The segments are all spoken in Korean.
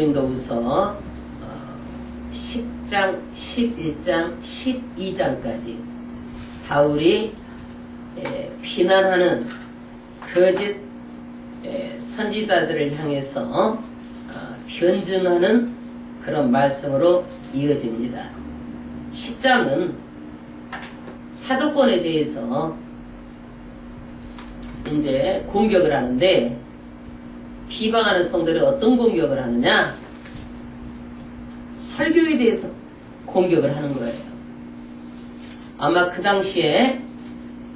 고린도후서 10장, 11장, 12장까지 바울이 비난하는 거짓 선지자들을 향해서 변증하는 그런 말씀으로 이어집니다. 10장은 사도권에 대해서 이제 공격을 하는데, 비방하는 성들이 어떤 공격을 하느냐? 설교에 대해서 공격을 하는 거예요. 아마 그 당시에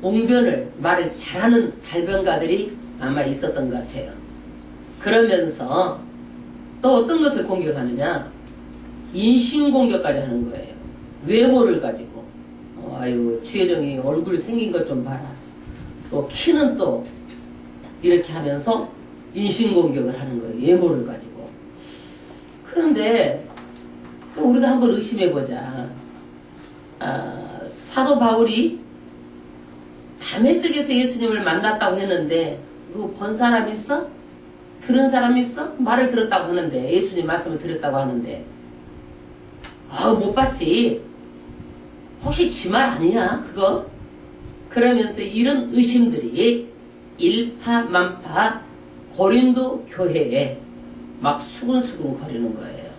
옹변을, 말을 잘하는 달변가들이 아마 있었던 것 같아요. 그러면서 또 어떤 것을 공격하느냐? 인신공격까지 하는 거예요. 외모를 가지고. 아유, 주혜정이 얼굴 생긴 것 좀 봐라. 또 키는 또 이렇게 하면서 인신공격을 하는 거예요. 외모를 가지고. 그런데 좀 우리가 한번 의심해보자. 사도 바울이 다메섹에서 예수님을 만났다고 했는데 누구 본 사람 있어? 들은 사람 있어? 말을 들었다고 하는데, 예수님 말씀을 들었다고 하는데, 못 봤지. 혹시 지 말 아니야 그거? 그러면서 이런 의심들이 일파만파 고린도 교회에 막 수근수근 거리는 거예요.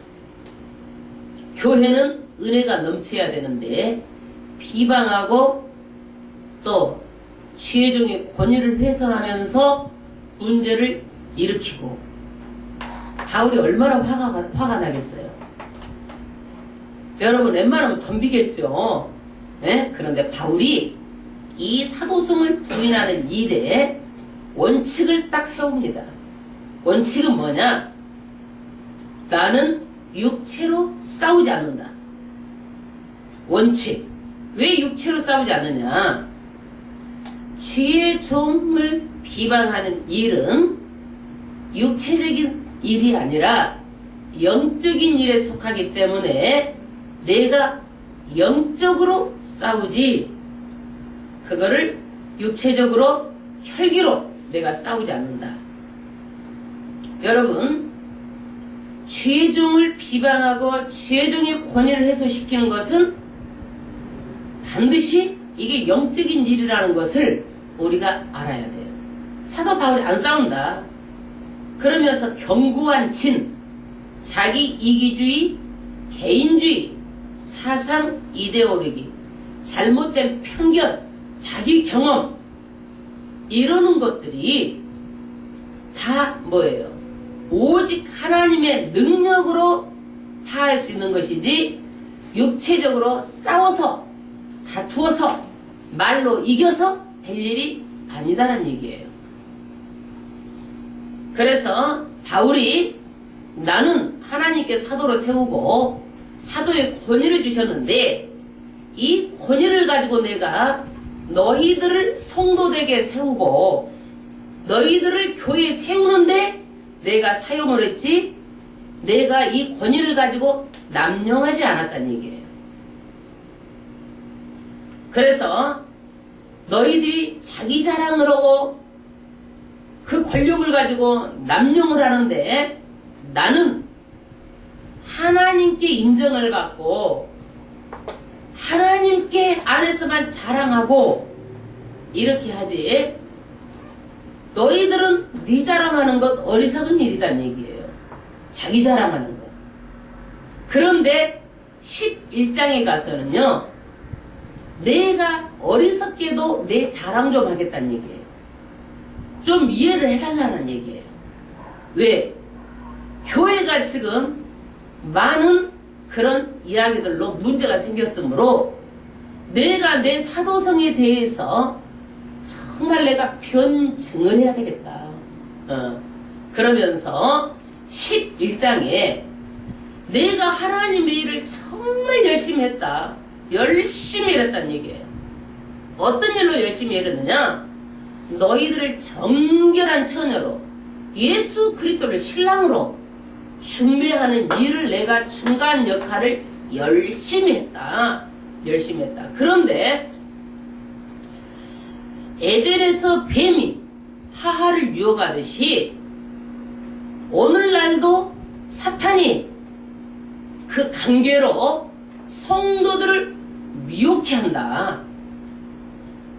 교회는 은혜가 넘쳐야 되는데 비방하고 또 주의종의 권위를 훼손하면서 문제를 일으키고, 바울이 얼마나 화가 나겠어요. 여러분 웬만하면 덤비겠죠. 네? 그런데 바울이 이 사도성을 부인하는 일에 원칙을 딱 세웁니다. 원칙은 뭐냐? 나는 육체로 싸우지 않는다. 원칙. 왜 육체로 싸우지 않느냐? 주의 종을 비방하는 일은 육체적인 일이 아니라 영적인 일에 속하기 때문에 내가 영적으로 싸우지, 그거를 육체적으로 혈기로 내가 싸우지 않는다. 여러분, 주의 종을 비방하고 주의 종의 권위를 해소시키는 것은 반드시 이게 영적인 일이라는 것을 우리가 알아야 돼요. 사도 바울이 안 싸운다. 그러면서 견고한 진, 자기 이기주의, 개인주의, 사상 이데올로기, 잘못된 편견, 자기 경험, 이러는 것들이 다 뭐예요? 오직 하나님의 능력으로 다 할 수 있는 것이지, 육체적으로 싸워서 다투어서 말로 이겨서 될 일이 아니다라는 얘기예요. 그래서 바울이 나는 하나님께 사도를 세우고 사도의 권위를 주셨는데, 이 권위를 가지고 내가 너희들을 성도되게 세우고 너희들을 교회에 세우는데 내가 사용을 했지, 내가 이 권위를 가지고 남용하지 않았다는 얘기예요. 그래서 너희들이 자기 자랑을 하고 그 권력을 가지고 남용을 하는데, 나는 하나님께 인정을 받고 하나님께 안에서만 자랑하고 이렇게 하지, 너희들은 네 자랑하는 것 어리석은 일이란 얘기예요. 자기 자랑하는 것. 그런데 11장에 가서는요, 내가 어리석게도 내 자랑 좀 하겠다는 얘기예요. 좀 이해를 해달라는 얘기예요. 왜? 교회가 지금 많은 그런 이야기들로 문제가 생겼으므로 내가 내 사도성에 대해서 정말 내가 변증을 해야 되겠다. 그러면서 11장에 내가 하나님의 일을 정말 열심히 했다. 열심히 일했다는 얘기예요. 어떤 일로 열심히 일했느냐? 너희들을 정결한 처녀로 예수 그리스도를 신랑으로 준비하는 일을 내가 중간 역할을 열심히 했다. 열심히 했다. 그런데 에덴에서 뱀이 하하를 유혹하듯이 오늘날도 사탄이 그 관계로 성도들을 미혹해 한다.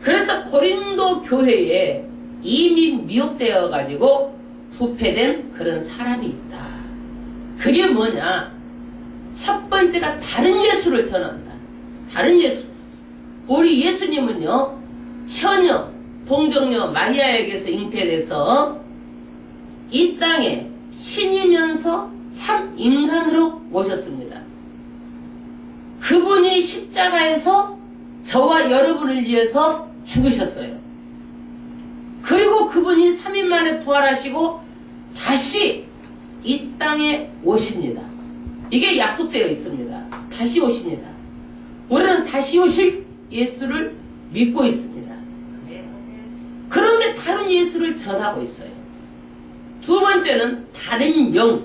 그래서 고린도 교회에 이미 미혹되어 가지고 부패된 그런 사람이 있다. 그게 뭐냐? 첫 번째가 다른 예수를 전한다. 다른 예수. 우리 예수님은요, 처녀, 동정녀 마리아에게서 잉태돼서 이 땅에 신이면서 참 인간으로 오셨습니다. 그분이 십자가에서 저와 여러분을 위해서 죽으셨어요. 그리고 그분이 3일 만에 부활하시고 다시 이 땅에 오십니다. 이게 약속되어 있습니다. 다시 오십니다. 우리는 다시 오실 예수를 믿고 있습니다. 그런데 다른 예수를 전하고 있어요. 두 번째는 다른 영.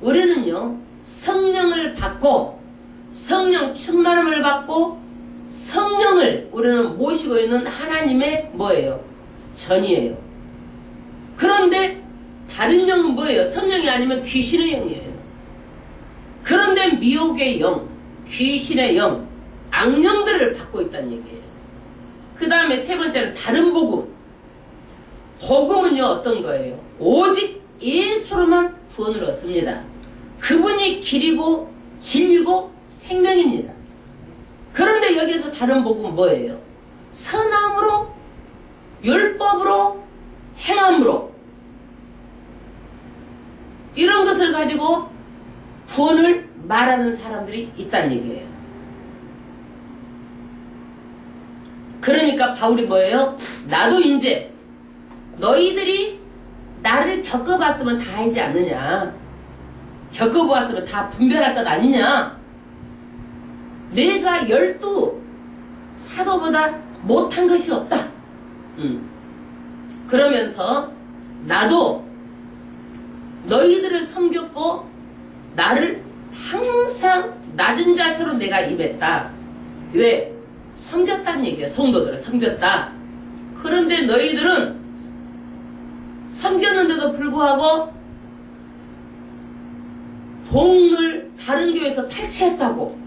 우리는요, 성령을 받고 성령 충만함을 받고 성령을 우리는 모시고 있는 하나님의 뭐예요? 전이에요. 그런데 다른 영은 뭐예요? 성령이 아니면 귀신의 영이에요. 그런데 미혹의 영, 귀신의 영, 악령들을 받고 있다는 얘기예요. 그 다음에 세 번째는 다른 복음. 복음은요, 어떤 거예요? 오직 예수로만 구원을 얻습니다. 그분이 길이고 진리고 생명입니다. 그런데 여기서 다른 복음은 뭐예요? 선함으로, 율법으로, 행함으로 이런 것을 가지고 구원을 말하는 사람들이 있다는 얘기예요. 그러니까 바울이 뭐예요? 나도 이제 너희들이 나를 겪어봤으면 다 알지 않느냐? 겪어보았으면 다 분별할 것 아니냐? 내가 12 사도보다 못한 것이 없다. 그러면서 나도 너희들을 섬겼고 나를 항상 낮은 자세로 내가 임했다. 왜? 섬겼다는 얘기예요. 성도들을 섬겼다. 그런데 너희들은 섬겼는데도 불구하고 돈을 다른 교회에서 탈취했다고.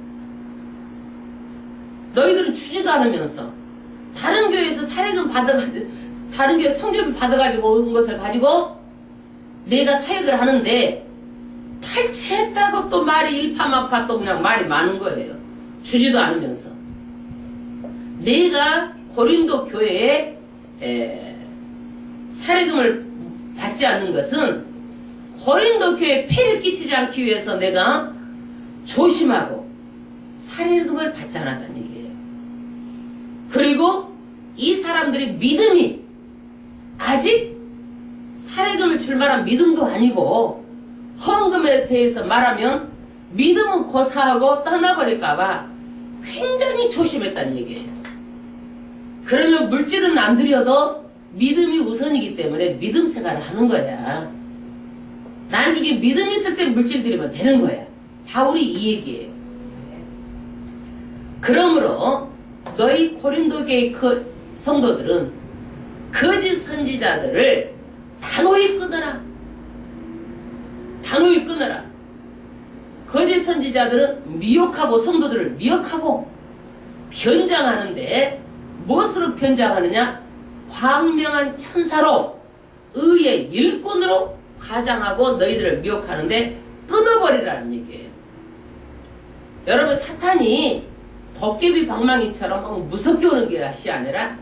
너희들은 주지도 않으면서 다른 교회에서 사례금 받아가지고 다른 교회 성경을 받아가지고 온 것을 가지고 내가 사역을 하는데 탈취했다고 또 말이 일파만파 또 그냥 말이 많은 거예요. 주지도 않으면서. 내가 고린도 교회에 사례금을 받지 않는 것은 고린도 교회에 폐를 끼치지 않기 위해서 내가 조심하고 사례금을 받지 않았다는 얘기예요. 그리고 이 사람들의 믿음이 아직 사례금을 줄 만한 믿음도 아니고 헌금에 대해서 말하면 믿음은 고사하고 떠나버릴까봐 굉장히 조심했다는 얘기예요. 그러면 물질은 안 드려도 믿음이 우선이기 때문에 믿음 생활을 하는 거야. 나중에 믿음 있을 때 물질 드리면 되는 거야. 바울이 이 얘기예요. 그러므로 너희 고린도 교회 그 성도들은 거짓 선지자들을 단호히 끊어라. 단호히 끊어라. 거짓 선지자들은 미혹하고 성도들을 미혹하고 변장하는데 무엇으로 변장하느냐? 광명한 천사로 의의 일꾼으로 가장하고 너희들을 미혹하는데 끊어버리라는 얘기예요. 여러분, 사탄이 도깨비 방망이처럼 무섭게 오는 것이 아니라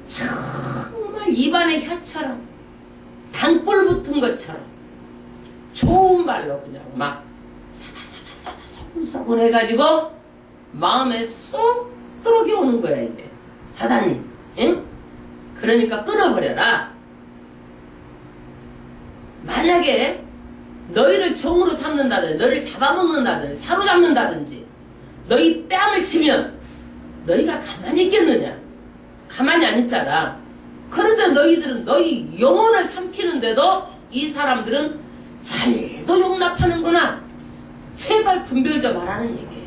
정말 입안의 혀처럼 단불 붙은 것처럼 좋은 말로 그냥 막 사바사바사바 소근소근 해가지고 마음에 쏙 들어오게 오는 거야 이게 사단이. 응? 그러니까 끊어버려라. 만약에 너희를 종으로 삼는다든지 너희를 잡아먹는다든지 사로잡는다든지 너희 뺨을 치면 너희가 가만히 있겠느냐? 가만히 안 있잖아. 그런데 너희들은 너희 영혼을 삼키는데도 이 사람들은 잘도 용납하는구나. 제발 분별 좀 하라는 얘기예요.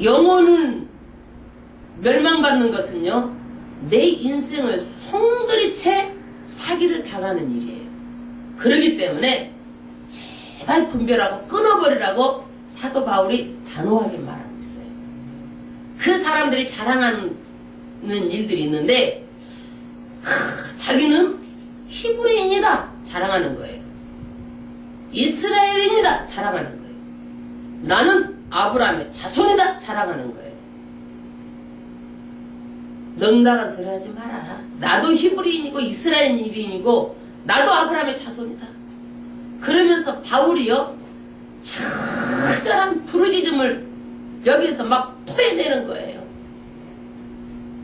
영혼은 멸망받는 것은요, 내 인생을 송두리째 사기를 당하는 일이에요. 그러기 때문에 제발 분별하고 끊어버리라고 사도 바울이 단호하게 말하고 있어요. 그 사람들이 자랑하는 일들이 있는데 자기는 히브리인이다 자랑하는 거예요. 이스라엘인이다 자랑하는 거예요. 나는 아브라함의 자손이다 자랑하는 거예요. 넉나간 소리 하지 마라. 나도 히브리인이고 이스라엘인이고 나도 아브라함의 자손이다. 그러면서 바울이요 처절한 부르짖음을 여기서 막 토해내는 거예요.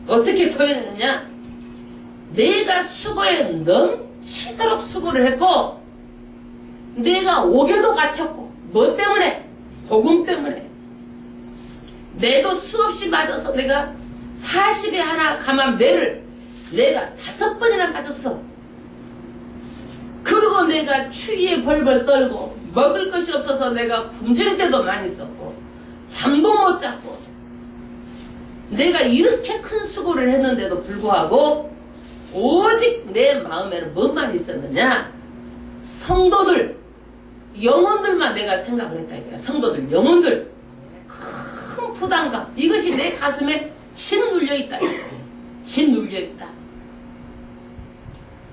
어떻게 토해내느냐? 내가 수고에 넘치도록 수고를 했고 내가 옥에도 갇혔고 뭐 때문에? 복음 때문에. 매도 수없이 맞아서 내가 40에 하나 감한 매를 내가 5번이나 맞았어. 그리고 내가 추위에 벌벌 떨고 먹을 것이 없어서 내가 굶주릴 때도 많이 썼고 잠도 못 잤고 내가 이렇게 큰 수고를 했는데도 불구하고 오직 내 마음에는 뭐만 있었느냐? 성도들, 영혼들만 내가 생각을 했다 이거야. 성도들, 영혼들. 큰 부담감. 이것이 내 가슴에 진 눌려있다. 진 눌려있다.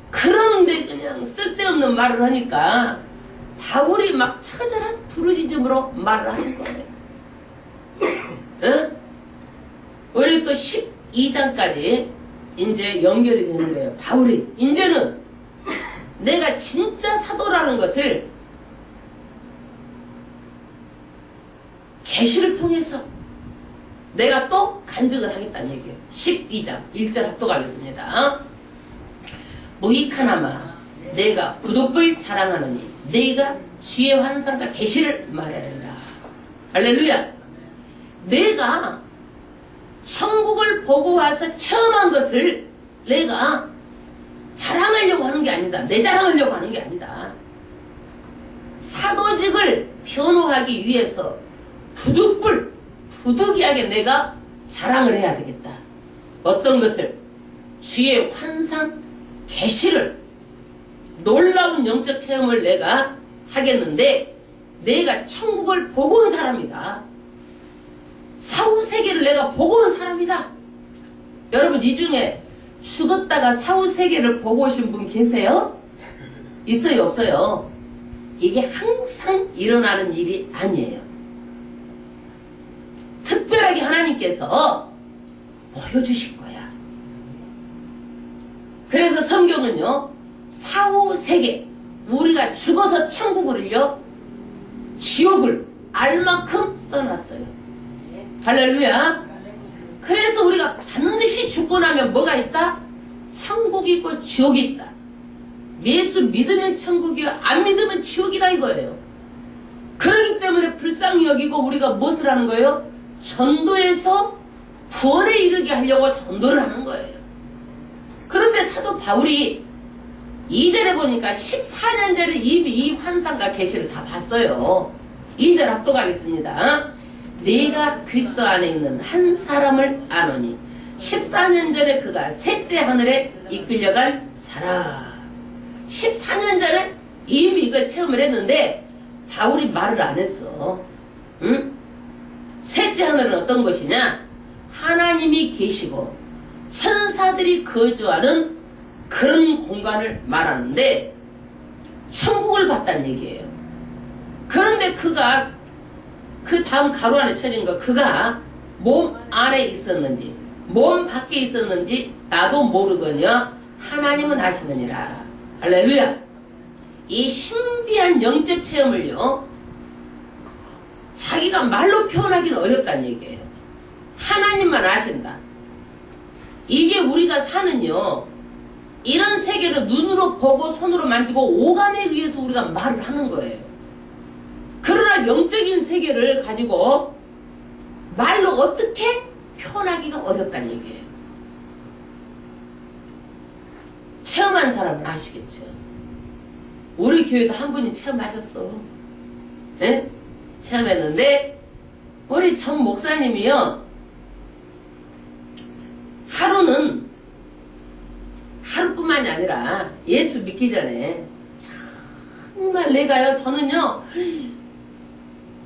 그런데 그냥 쓸데없는 말을 하니까 바울이 막 처절한 부르짖음으로 말을 하는 거예요. 응? 우리 또 12장까지 이제 연결이 되는 거예요. 바울이 이제는 내가 진짜 사도라는 것을 계시를 통해서 내가 또 간증을 하겠다는 얘기예요. 12장 1절 합독하겠습니다. 모히카나마 내가 부득불 자랑하노니 내가 주의 환상과 계시를 말하리라. 할렐루야. 내가 천국을 보고 와서 체험한 것을 내가 자랑하려고 하는 게 아니다. 내 자랑하려고 하는 게 아니다. 사도직을 변호하기 위해서 부득이하게 내가 자랑을 해야 되겠다. 어떤 것을? 주의 환상, 계시를, 놀라운 영적 체험을 내가 하겠는데 내가 천국을 보고 온 사람이다. 사후세계를 내가 보고 온 사람이다. 여러분 이 중에 죽었다가 사후세계를 보고 오신 분 계세요? 있어요 없어요? 이게 항상 일어나는 일이 아니에요. 특별하게 하나님께서 보여주실 거야. 그래서 성경은요 사후세계 우리가 죽어서 천국을요 지옥을 알 만큼 써놨어요. 할렐루야. 그래서 우리가 반드시 죽고 나면 뭐가 있다? 천국이 있고 지옥이 있다. 예수 믿으면 천국이요 안 믿으면 지옥이다 이거예요. 그렇기 때문에 불쌍히 여기고 우리가 무엇을 하는 거예요? 전도해서 구원에 이르게 하려고 전도를 하는 거예요. 그런데 사도 바울이 2절에 보니까 14년 전에 이미 이 환상과 계시를 다 봤어요. 2절 합독하겠습니다. 내가 그리스도 안에 있는 한 사람을 아노니 14년 전에 그가 셋째 하늘에 이끌려갈 사람. 14년 전에 이미 이걸 체험을 했는데 바울이 말을 안 했어. 응? 셋째 하늘은 어떤 것이냐? 하나님이 계시고 천사들이 거주하는 그런 공간을 말하는데 천국을 봤다는 얘기예요. 그런데 그가 그 다음 가로 안에 쳐진 거 그가 몸 안에 있었는지 몸 밖에 있었는지 나도 모르거니와 하나님은 아시느니라. 할렐루야. 이 신비한 영적 체험을요 자기가 말로 표현하기는 어렵다는 얘기예요. 하나님만 아신다. 이게 우리가 사는요 이런 세계를 눈으로 보고 손으로 만지고 오감에 의해서 우리가 말을 하는 거예요. 그러나 영적인 세계를 가지고 말로 어떻게 표현하기가 어렵다는 얘기예요. 체험한 사람은 아시겠죠. 우리 교회도 한 분이 체험하셨어. 네? 체험했는데 우리 전 목사님이요 하루뿐만이 아니라 예수 믿기 전에 참 정말 내가요, 저는요,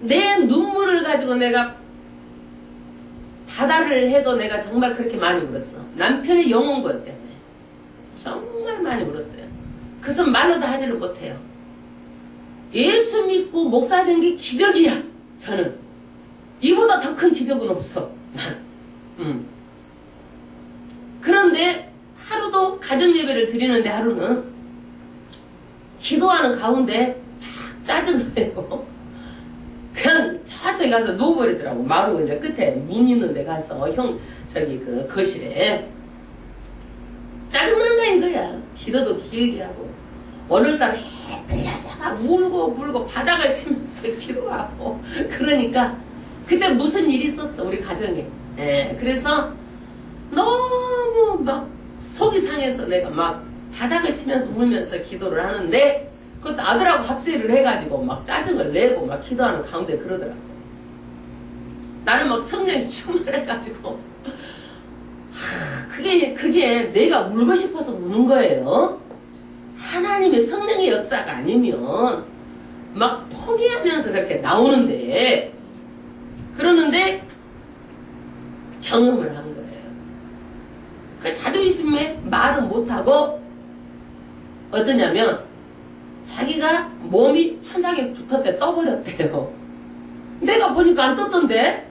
내 눈물을 가지고 내가 바다를 해도 내가 정말 그렇게 많이 울었어. 남편의 영혼권 때문에. 정말 많이 울었어요. 그래서 말로 다 하지를 못해요. 예수 믿고 목사 된 게 기적이야. 저는. 이보다 더 큰 기적은 없어. 그런데 하루도 가정 예배를 드리는데 하루는 기도하는 가운데 막 짜증을 내요. 그냥 저쪽에 가서 누워버리더라고. 마루 이제 끝에 문 있는 데 가서 저기 그 거실에 짜증난다는 거야. 기도도 길게 하고 오늘따라 해플려자가 물고 바닥을 치면서 기도하고 그러니까 그때 무슨 일이 있었어 우리 가정에. 그래서 너무 막 속이 상해서 내가 막 바닥을 치면서 울면서 기도를 하는데 그것도 아들하고 합세를 해가지고 막 짜증을 내고 막 기도하는 가운데 그러더라고. 나는 막 성령이 충만해가지고 그게 내가 울고 싶어서 우는 거예요. 하나님의 성령의 역사가 아니면 막 포기하면서 그렇게 나오는데 그러는데 경험을 한 거예요. 그 자존심에 말은 못하고 어떠냐면 자기가 몸이 천장에 붙었대 떠버렸대요. 내가 보니까 안 떴던데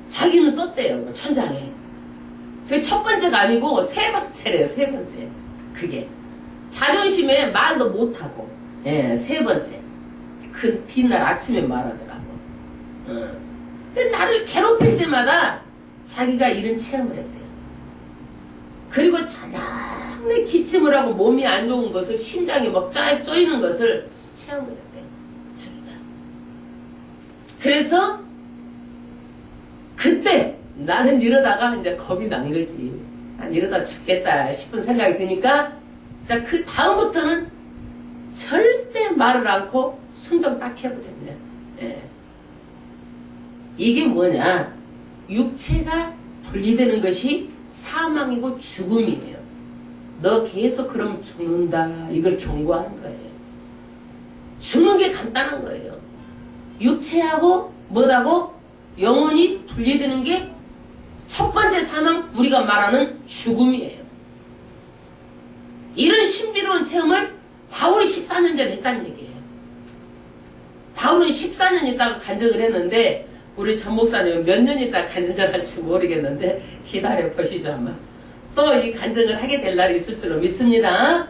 자기는 떴대요. 천장에. 그게 첫 번째가 아니고 세 번째래요. 세 번째. 그게 자존심에 말도 못하고 세 번째. 그 뒷날 아침에 말하더라고. 근데 나를 괴롭힐 때마다 자기가 이런 체험을 했대요. 그리고 저녁에 기침을 하고 몸이 안 좋은 것을 심장이 막 쪼이는 것을 체험을 했대요. 자기가. 그래서 그때 나는 이러다가 이제 겁이 난 거지. 난 이러다 죽겠다 싶은 생각이 드니까 그 다음부터는 절대 말을 않고 순종 딱 해버렸네. 이게 뭐냐? 육체가 분리되는 것이 사망이고 죽음이에요. 너 계속 그러면 죽는다. 이걸 경고하는 거예요. 죽는 게 간단한 거예요. 육체하고 뭐라고? 영혼이 분리되는 게 첫 번째 사망, 우리가 말하는 죽음이에요. 이런 신비로운 체험을 바울이 14년 전에 했다는 얘기예요. 바울은 14년 있다가 간증을 했는데 우리 전 목사님은 몇 년 있다가 간증을 할지 모르겠는데 기다려 보시죠. 아마 또 이 간증을 하게 될 날이 있을 줄로 믿습니다.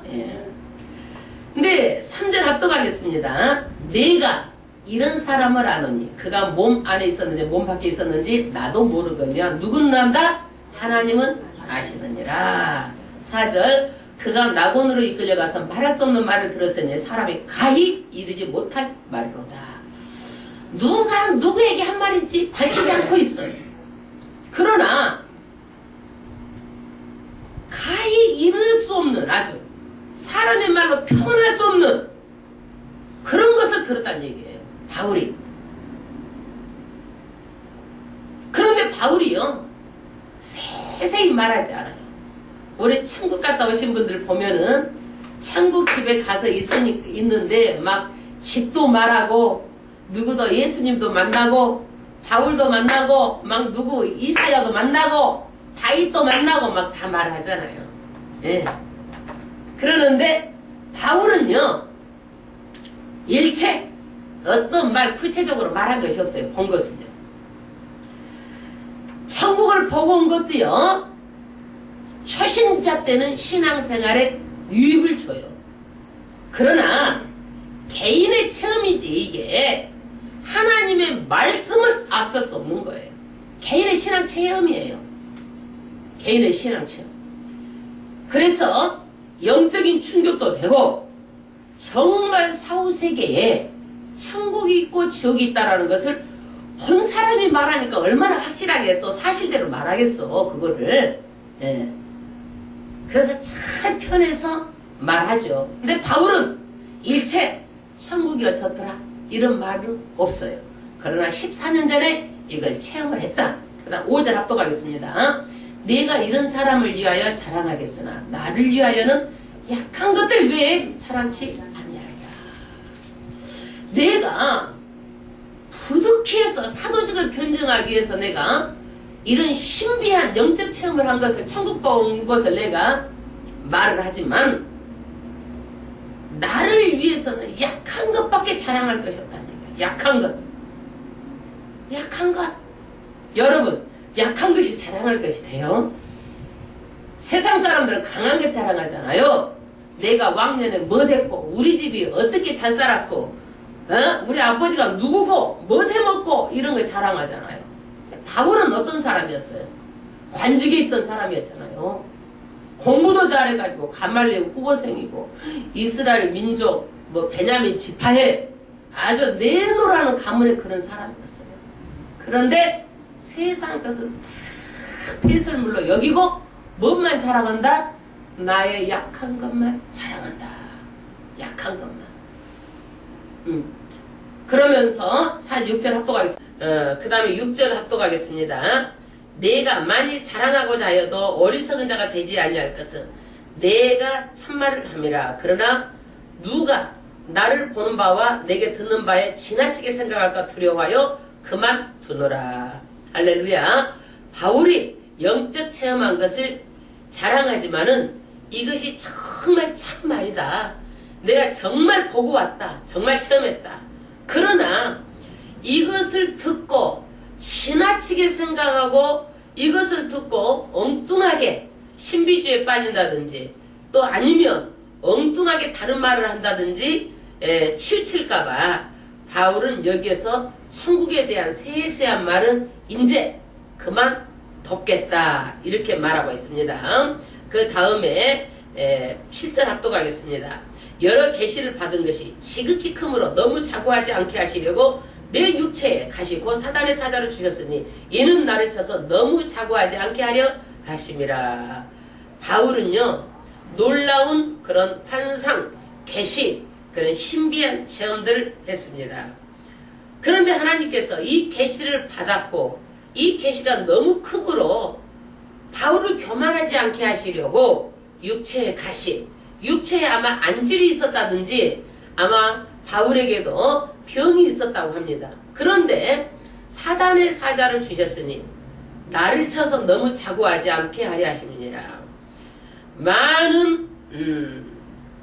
근데 3절 합독하겠습니다. 내가 이런 사람을 아노니 그가 몸 안에 있었는지 몸 밖에 있었는지 나도 모르거니와 누구는 안다? 하나님은 아시느니라. 4절 그가 낙원으로 이끌려가서 말할 수 없는 말을 들었으니 사람이 가히 이르지 못할 말이로다. 누가 누구에게 한 말인지 밝히지 않고 있어요. 그러나 가히 이룰 수 없는 아주 사람의 말로 표현할 수 없는 그런 것을 들었다는 얘기예요. 바울이. 그런데 바울이요 세세히 말하지 않아요. 우리 천국 갔다 오신 분들 보면은 천국 집에 가서 있는데 막 집도 말하고 누구도 예수님도 만나고 바울도 만나고 막 누구 이사야도 만나고 다윗도 만나고 막 다 말하잖아요. 그러는데 바울은요 일체 어떤 말 구체적으로 말한 것이 없어요. 본 것은요. 천국을 보고 온 것도요. 초신자 때는 신앙생활에 유익을 줘요. 그러나 개인의 체험이지 이게 하나님의 말씀을 앞설 수 없는 거예요. 개인의 신앙 체험이에요. 개인의 신앙 체험. 그래서 영적인 충격도 되고 정말 사후세계에 천국이 있고 지옥이 있다라는 것을 본 사람이 말하니까 얼마나 확실하게 또 사실대로 말하겠어 그거를. 그래서 잘 편해서 말하죠. 근데 바울은 일체 천국이 어떻더라 이런 말은 없어요. 그러나 14년 전에 이걸 체험을 했다. 그 다음 5절 합독하겠습니다. 내가 이런 사람을 위하여 자랑하겠으나 나를 위하여는 약한 것들 왜 자랑치 아니하리라. 내가 부득히 해서 사도직을 변증하기 위해서 내가 이런 신비한 영적 체험을 한 것을, 천국 본 것을 내가 말을 하지만 나를 위해서는 약한 것밖에 자랑할 것이 없다는 얘기야. 약한 것. 약한 것. 여러분, 약한 것이 자랑할 것이 돼요? 세상 사람들은 강한 것 자랑하잖아요. 내가 왕년에 뭐 됐고, 우리 집이 어떻게 잘 살았고, 우리 아버지가 누구고, 뭐 해먹고, 이런 걸 자랑하잖아요. 바울은 어떤 사람이었어요? 관직에 있던 사람이었잖아요. 공부도 잘해가지고 가말리엘 후보생이고 이스라엘 민족 뭐 베냐민 지파에 아주 내노라는 가문의 그런 사람이었어요. 그런데 세상 것은 다 폐설물로 여기고 뭐만 자랑한다? 나의 약한 것만 자랑한다. 약한 것만. 그러면서 6절 합독하겠습니다. 그 다음에 6절 합독하겠습니다. 내가 만일 자랑하고자 하여도 어리석은 자가 되지 아니할 것은 내가 참말을 함이라. 그러나 누가 나를 보는 바와 내게 듣는 바에 지나치게 생각할까 두려워하여 그만두노라. 할렐루야. 바울이 영적 체험한 것을 자랑하지만은 이것이 정말 참말이다. 내가 정말 보고 왔다. 정말 체험했다. 그러나 이것을 듣고 지나치게 생각하고 이것을 듣고 엉뚱하게 신비주의에 빠진다든지 또 아니면 엉뚱하게 다른 말을 한다든지 치우칠까봐 바울은 여기에서 천국에 대한 세세한 말은 이제 그만 덮겠다 이렇게 말하고 있습니다. 그 다음에 7절 합독하겠습니다. 여러 계시를 받은 것이 지극히 크므로 너무 자고하지 않게 하시려고 내 육체에 가시 곧 사단의 사자를 주셨으니 이는 나를 쳐서 너무 자고하지 않게 하려 하심이라. 바울은요 놀라운 그런 환상, 계시, 그런 신비한 체험들을 했습니다. 그런데 하나님께서 이 계시를 받았고 이 계시가 너무 크므로 바울을 교만하지 않게 하시려고 육체에 가시, 육체에 아마 안질이 있었다든지 아마 바울에게도 병이 있었다고 합니다. 그런데 사단의 사자를 주셨으니 나를 쳐서 너무 자고하지 않게 하려 하심이니라. 많은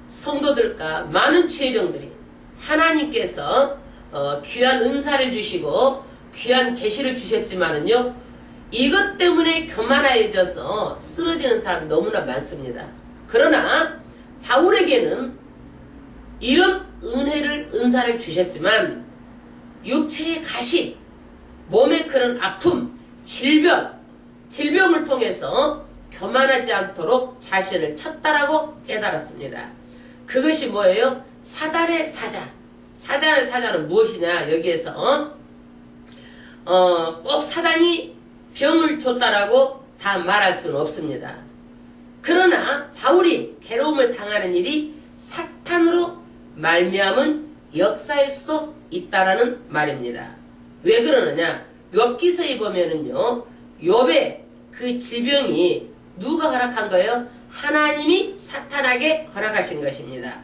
성도들과 많은 지혜정들이 하나님께서 귀한 은사를 주시고 귀한 계시를 주셨지만은요 이것 때문에 교만해져서 쓰러지는 사람 너무나 많습니다. 그러나 바울에게는 이런 은사를 주셨지만 육체의 가시, 몸의 그런 아픔, 질병을 통해서 교만하지 않도록 자신을 쳤다라고 깨달았습니다. 그것이 뭐예요? 사단의 사자. 사단의 사자는 무엇이냐? 여기에서 꼭 사단이 병을 줬다라고 다 말할 수는 없습니다. 그러나 바울이 괴로움을 당하는 일이 사탄으로 말미암은 역사일 수도 있다라는 말입니다. 왜 그러느냐? 욥기서에 보면은요, 욥의 그 질병이 누가 허락한 거예요? 하나님이 사탄에게 허락하신 것입니다.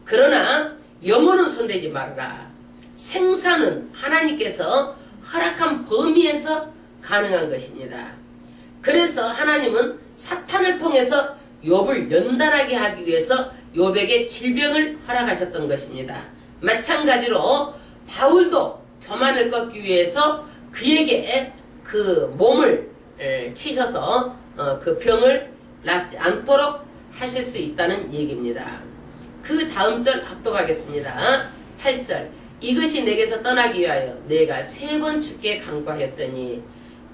그러나 영혼은 손대지 말라. 생사는 하나님께서 허락한 범위에서 가능한 것입니다. 그래서 하나님은 사탄을 통해서 욥을 연단하게 하기 위해서 욥에게 질병을 허락하셨던 것입니다. 마찬가지로 바울도 교만을 꺾기 위해서 그에게 그 몸을 치셔서 그 병을 낫지 않도록 하실 수 있다는 얘기입니다. 그 다음 절 합독하겠습니다. 8절 이것이 내게서 떠나기 위하여 내가 3번 주께 간구하였더니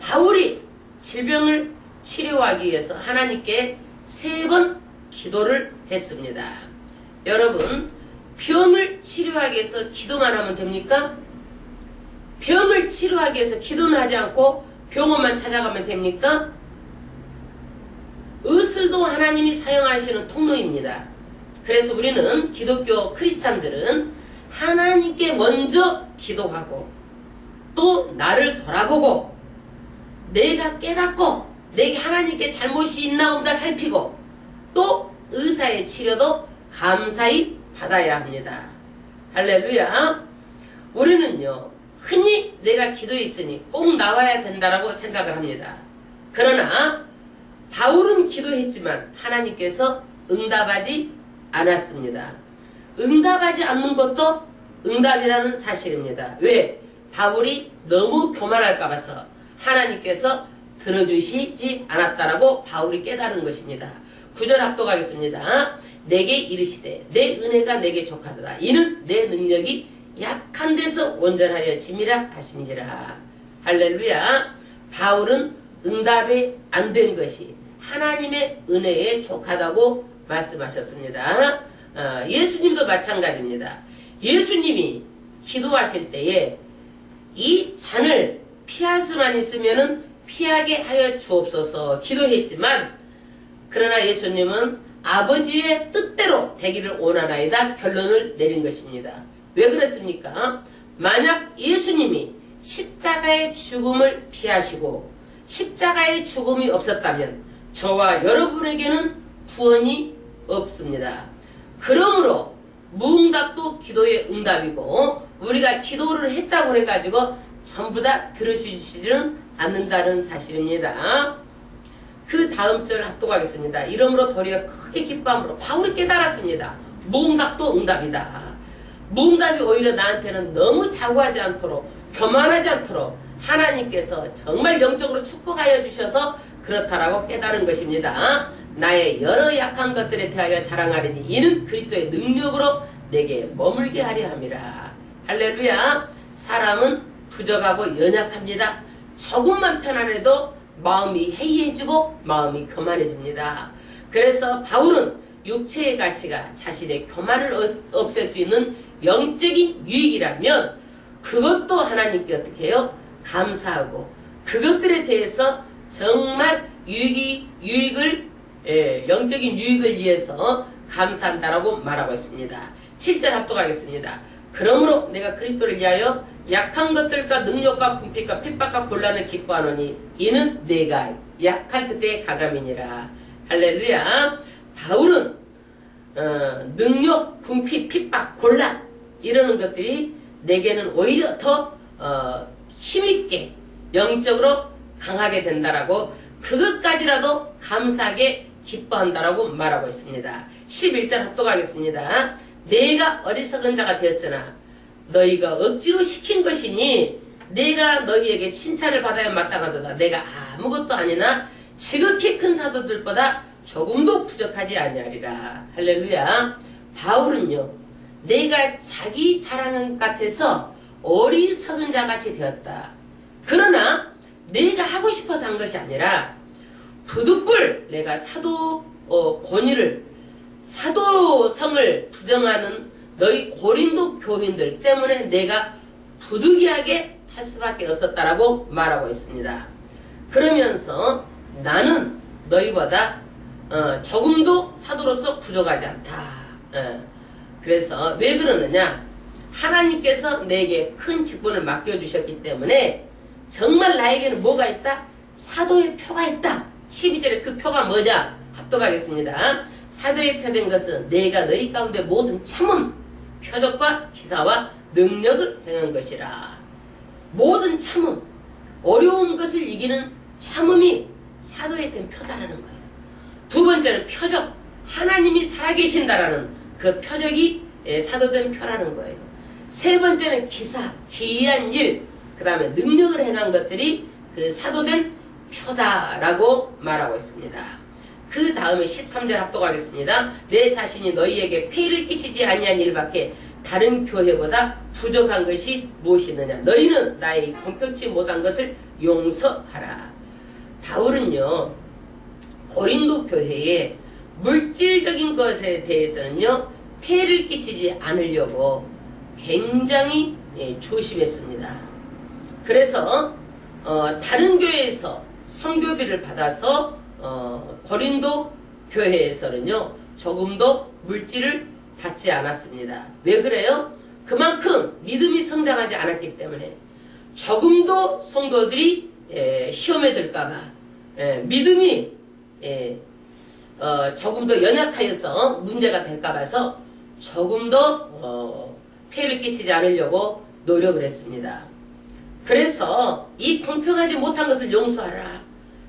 바울이 질병을 치료하기 위해서 하나님께 3번 기도를 했습니다. 여러분 병을 치료하기 위해서 기도만 하면 됩니까? 병을 치료하기 위해서 기도는 하지 않고 병원만 찾아가면 됩니까? 의술도 하나님이 사용하시는 통로입니다. 그래서 우리는 기독교 크리스찬들은 하나님께 먼저 기도하고 또 나를 돌아보고 내가 깨닫고 내게 하나님께 잘못이 있나 없나 살피고 또 의사의 치료도 감사히 받아야 합니다. 할렐루야. 우리는요, 흔히 내가 기도에 있으니 꼭 나와야 된다라고 생각을 합니다. 그러나 바울은 기도했지만 하나님께서 응답하지 않았습니다. 응답하지 않는 것도 응답이라는 사실입니다. 왜? 바울이 너무 교만할까 봐서 하나님께서 들어주시지 않았다라고 바울이 깨달은 것입니다. 9절 합독하겠습니다. 내게 이르시되 내 은혜가 내게 족하도다. 이는 내 능력이 약한 데서 온전하여 짐이라 하신지라. 할렐루야. 바울은 응답이 안 된 것이 하나님의 은혜에 족하다고 말씀하셨습니다. 예수님도 마찬가지입니다. 예수님이 기도하실 때에 이 잔을 피할 수만 있으면 피하게 하여 주옵소서 기도했지만, 그러나 예수님은 아버지의 뜻대로 되기를 원하나이다 결론을 내린 것입니다. 왜 그랬습니까? 만약 예수님이 십자가의 죽음을 피하시고 십자가의 죽음이 없었다면 저와 여러분에게는 구원이 없습니다. 그러므로 무응답도 기도의 응답이고, 우리가 기도를 했다고 해가지고 전부 다 들으시지는 않는다는 사실입니다. 그 다음 절 합독하겠습니다. 이러므로 도리어 크게 기뻐함으로 바울이 깨달았습니다. 무응답도 응답이다. 무응답이 오히려 나한테는 너무 자고하지 않도록, 교만하지 않도록 하나님께서 정말 영적으로 축복하여 주셔서 그렇다라고 깨달은 것입니다. 나의 여러 약한 것들에 대하여 자랑하리니 이는 그리스도의 능력으로 내게 머물게 하려 함이라. 할렐루야. 사람은 부족하고 연약합니다. 조금만 편안해도 마음이 해이해지고 마음이 교만해집니다. 그래서 바울은 육체의 가시가 자신의 교만을 없앨 수 있는 영적인 유익이라면 그것도 하나님께 어떻게 해요? 감사하고 그것들에 대해서 정말 영적인 유익을 위해서 감사한다라고 말하고 있습니다. 7절 합독하겠습니다. 그러므로 내가 그리스도를 위하여 약한 것들과 능력과 궁핍과 핍박과 곤란을 기뻐하노니 이는 내가 약할 그때의 가감이니라. 할렐루야. 바울은 능력, 궁핍, 핍박, 곤란 이러는 것들이 내게는 오히려 더 힘있게 영적으로 강하게 된다라고, 그것까지라도 감사하게 기뻐한다라고 말하고 있습니다. 11절 합독하겠습니다. 내가 어리석은 자가 되었으나 너희가 억지로 시킨 것이니 내가 너희에게 칭찬을 받아야 마땅하도다. 내가 아무것도 아니나 지극히 큰 사도들보다 조금도 부족하지 아니하리라. 할렐루야. 바울은요, 내가 자기 자랑 같아서 어리석은 자같이 되었다. 그러나 내가 하고 싶어서 한 것이 아니라 부득불 내가 사도성을 부정하는 너희 고린도 교인들 때문에 내가 부득이하게 할 수밖에 없었다라고 말하고 있습니다. 그러면서 나는 너희보다 조금도 사도로서 부족하지 않다. 그래서 왜 그러느냐? 하나님께서 내게 큰 직분을 맡겨주셨기 때문에 정말 나에게는 뭐가 있다? 사도의 표가 있다. 12절에 그 표가 뭐냐? 합독하겠습니다. 사도의 표된 것은 내가 너희 가운데 모든 참음, 표적과 기사와 능력을 행한 것이라. 모든 참음, 어려운 것을 이기는 참음이 사도에 된 표다라는 거예요. 두 번째는 표적, 하나님이 살아계신다라는 그 표적이 사도된 표라는 거예요. 세 번째는 기사, 기이한 일, 그 다음에 능력을 행한 것들이 그 사도된 표다라고 말하고 있습니다. 그 다음에 13절 합독하겠습니다. 내 자신이 너희에게 폐를 끼치지 아니한 일밖에 다른 교회보다 부족한 것이 무엇이느냐? 너희는 나의 공평치 못한 것을 용서하라. 바울은요, 고린도 교회에 물질적인 것에 대해서는요, 폐를 끼치지 않으려고 굉장히 조심했습니다. 그래서 다른 교회에서 선교비를 받아서 고린도 교회에서는요, 조금도 물질을 받지 않았습니다. 왜 그래요? 그만큼 믿음이 성장하지 않았기 때문에 조금도 성도들이 시험에 들까봐 믿음이 조금 더 연약하여서 문제가 될까 봐서 조금 더 폐해를 끼치지 않으려고 노력을 했습니다. 그래서 이 공평하지 못한 것을 용서하라.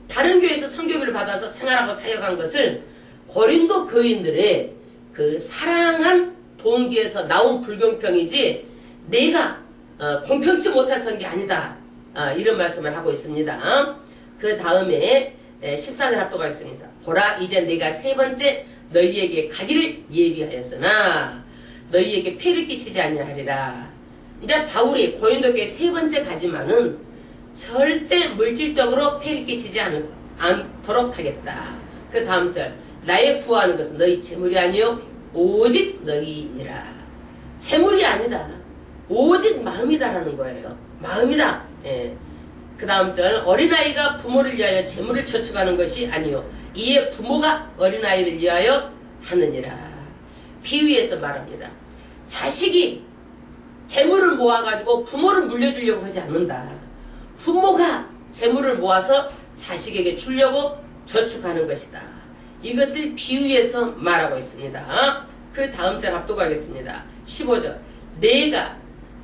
다른 교회에서 선교비를 받아서 생활하고 사역한 것을 고린도 교인들의 그 사랑한 동기에서 나온 불공평이지 내가 공평치 못해서 게 아니다. 이런 말씀을 하고 있습니다. 그 다음에 14절 합독하겠습니다. 보라 이제 내가 세 번째 너희에게 가기를 예비하였으나 너희에게 폐를 끼치지 아니하리라. 이제 바울이 고린도 교회 세 번째 가지만은 절대 물질적으로 폐를 끼치지 않도록 하겠다. 그 다음 절 나의 구하는 것은 너희 재물이 아니요 오직 너희니라. 재물이 아니다. 오직 마음이다라는 거예요. 마음이다. 예. 그 다음 절 어린아이가 부모를 위하여 재물을 저축하는 것이 아니요 이에 부모가 어린아이를 위하여 하느니라. 비유해서 말합니다. 자식이 재물을 모아가지고 부모를 물려주려고 하지 않는다. 부모가 재물을 모아서 자식에게 주려고 저축하는 것이다. 이것을 비유해서 말하고 있습니다. 그 다음 절 합독하겠습니다. 15절 내가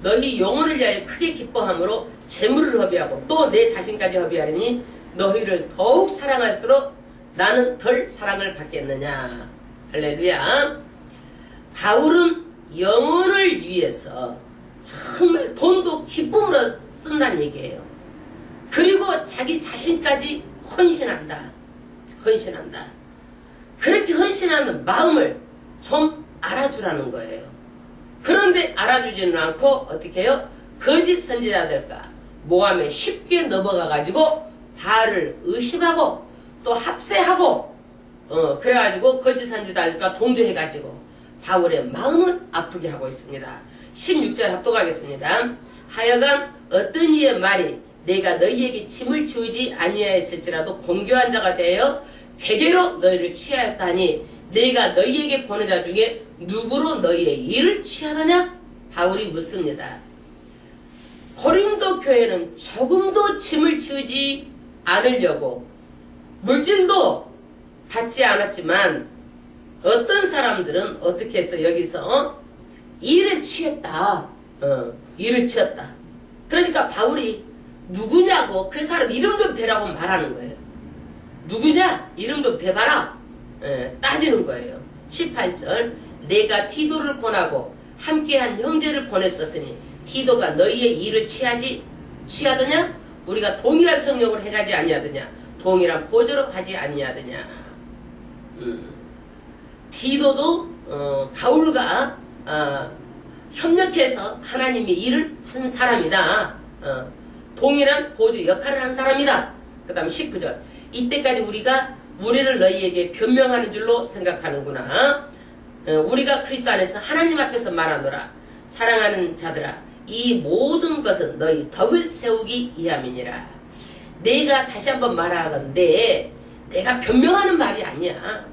너희 영혼을 위하여 크게 기뻐함으로 재물을 허비하고 또 내 자신까지 허비하리니 너희를 더욱 사랑할수록 나는 덜 사랑을 받겠느냐. 할렐루야. 바울은 영혼을 위해서 정말 돈도 기쁨으로 쓴다는 얘기예요. 그리고 자기 자신까지 헌신한다. 헌신한다. 그렇게 헌신하는 마음을 좀 알아주라는 거예요. 그런데 알아주지는 않고 어떻게 해요? 거짓 선지자들과 모함에 쉽게 넘어가가지고 바알을 의심하고 또 합세하고 그래가지고 거짓 선지자들과 동조해가지고 바울의 마음을 아프게 하고 있습니다. 16절 합독하겠습니다. 하여간 어떤 이의 말이 내가 너희에게 짐을 지우지 아니하였을지라도 공교한 자가 되어 괴계로 너희를 취하였다니 내가 너희에게 보낸 자 중에 누구로 너희의 일을 취하더냐? 바울이 묻습니다. 고린도 교회는 조금도 짐을 지우지 않으려고 물질도 받지 않았지만 어떤 사람들은 어떻게 해서 여기서 일을 취했다. 일을 취했다. 그러니까 바울이 누구냐고 그 사람 이름 좀 대라고 말하는 거예요. 누구냐? 이름 좀 대봐라. 따지는 거예요. 18절 내가 티도를 권하고 함께한 형제를 보냈었으니 티도가 너희의 일을 취하더냐? 우리가 동일한 성령을 해가지 아니하더냐? 동일한 보조로 가지 아니하더냐? 티도도 바울과 협력해서 하나님의 일을 한 사람이다. 동일한 보조 역할을 한 사람이다. 그 다음 19절 이때까지 우리가 우리를 너희에게 변명하는 줄로 생각하는구나. 우리가 그리스도 안에서 하나님 앞에서 말하노라. 사랑하는 자들아 이 모든 것은 너희 덕을 세우기 위함이니라. 내가 다시 한번 말하건대 내가 변명하는 말이 아니야.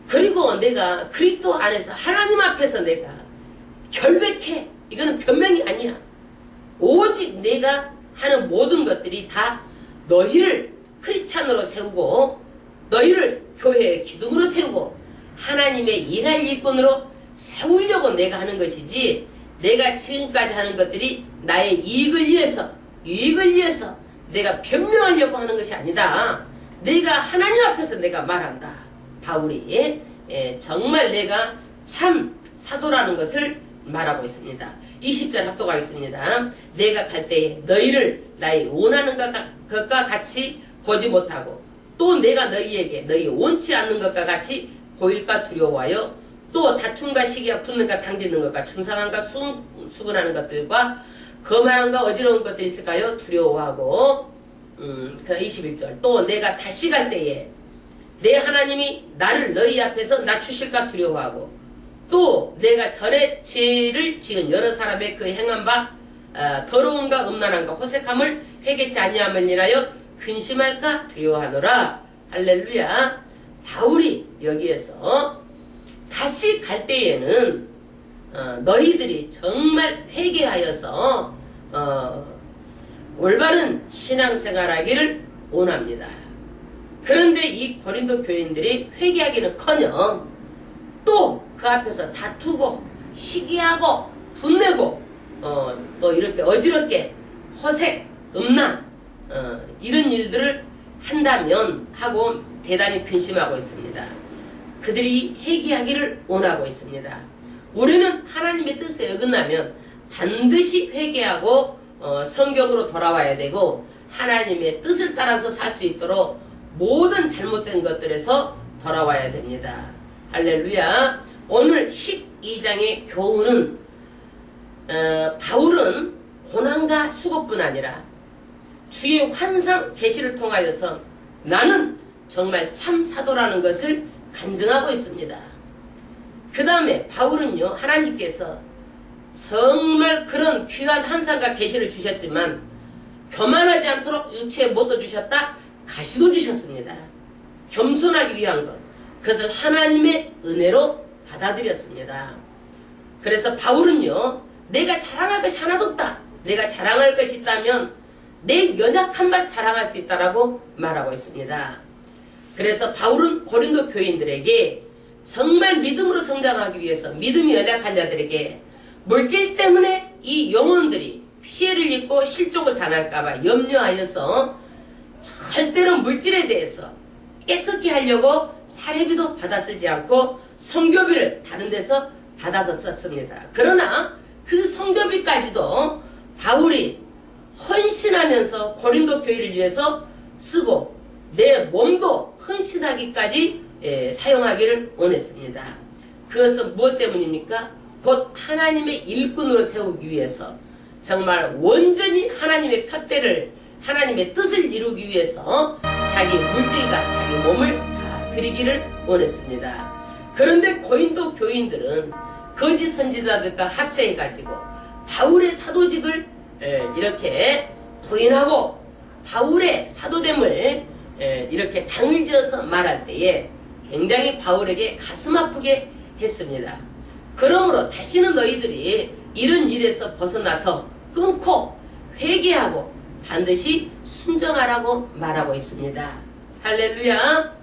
그리고 내가 그리스도 안에서 하나님 앞에서 내가 결백해. 이거는 변명이 아니야. 오직 내가 하는 모든 것들이 다 너희를 크리스찬으로 세우고 너희를 교회의 기둥으로 세우고 하나님의 일할 일꾼으로 세우려고 내가 하는 것이지 내가 지금까지 하는 것들이 나의 이익을 위해서 유익을 위해서 내가 변명하려고 하는 것이 아니다. 내가 하나님 앞에서 내가 말한다. 바울이 정말 내가 참 사도라는 것을 말하고 있습니다. 20절 합독하겠습니다. 내가 갈 때에 너희를 나의 원하는 것과 같이 보지 못하고 또 내가 너희에게 너희 원치 않는 것과 같이 보일까 두려워하여 또 다툼과 시기와 붙는가 당짓는 것과 충상함과 수근하는 것들과 거만함과 어지러운 것들이 있을까요? 두려워하고 그 21절 또 내가 다시 갈 때에 내 하나님이 나를 너희 앞에서 낮추실까 두려워하고 또 내가 전에 죄를 지은 여러 사람의 그 행한 바 더러움과 음란함과 호색함을 회개치 아니함을이라여 근심할까 두려워하노라. 할렐루야. 바울이 여기에서 다시 갈 때에는 너희들이 정말 회개하여서 올바른 신앙생활하기를 원합니다. 그런데 이 고린도 교인들이 회개하기는커녕 또 그 앞에서 다투고 시기하고 분내고 또 이렇게 어지럽게 호색, 음란 이런 일들을 한다면 하고 대단히 근심하고 있습니다. 그들이 회개하기를 원하고 있습니다. 우리는 하나님의 뜻에 어긋나면 반드시 회개하고 성경으로 돌아와야 되고 하나님의 뜻을 따라서 살 수 있도록 모든 잘못된 것들에서 돌아와야 됩니다. 할렐루야. 오늘 12장의 교훈은 바울은 고난과 수고뿐 아니라 주의 환상 계시를 통하여서 나는 정말 참 사도라는 것을 간증하고 있습니다. 그 다음에 바울은요, 하나님께서 정말 그런 귀한 환상과 계시를 주셨지만 교만하지 않도록 육체에 못 주셨다? 가시도 주셨습니다. 겸손하기 위한 것. 그것을 하나님의 은혜로 받아들였습니다. 그래서 바울은요, 내가 자랑할 것이 하나도 없다. 내가 자랑할 것이 있다면 내 연약함만 자랑할 수 있다라고 말하고 있습니다. 그래서 바울은 고린도 교인들에게 정말 믿음으로 성장하기 위해서 믿음이 연약한 자들에게 물질 때문에 이 영혼들이 피해를 입고 실족을 당할까봐 염려하여서 절대로 물질에 대해서 깨끗게 하려고 사례비도 받아 쓰지 않고 성교비를 다른 데서 받아서 썼습니다. 그러나 그 성교비까지도 바울이 헌신하면서 고린도 교회를 위해서 쓰고 내 몸도 헌신하기까지 사용하기를 원했습니다. 그것은 무엇 때문입니까? 곧 하나님의 일꾼으로 세우기 위해서 정말 온전히 하나님의 푯대를 하나님의 뜻을 이루기 위해서 자기 물질과 자기 몸을 다 드리기를 원했습니다. 그런데 고린도 교인들은 거짓 선지자들과 합세해가지고 바울의 사도직을 이렇게 부인하고 바울의 사도됨을 이렇게 당을 지어서 말할 때에 굉장히 바울에게 가슴 아프게 했습니다. 그러므로 다시는 너희들이 이런 일에서 벗어나서 끊고 회개하고 반드시 순종하라고 말하고 있습니다. 할렐루야.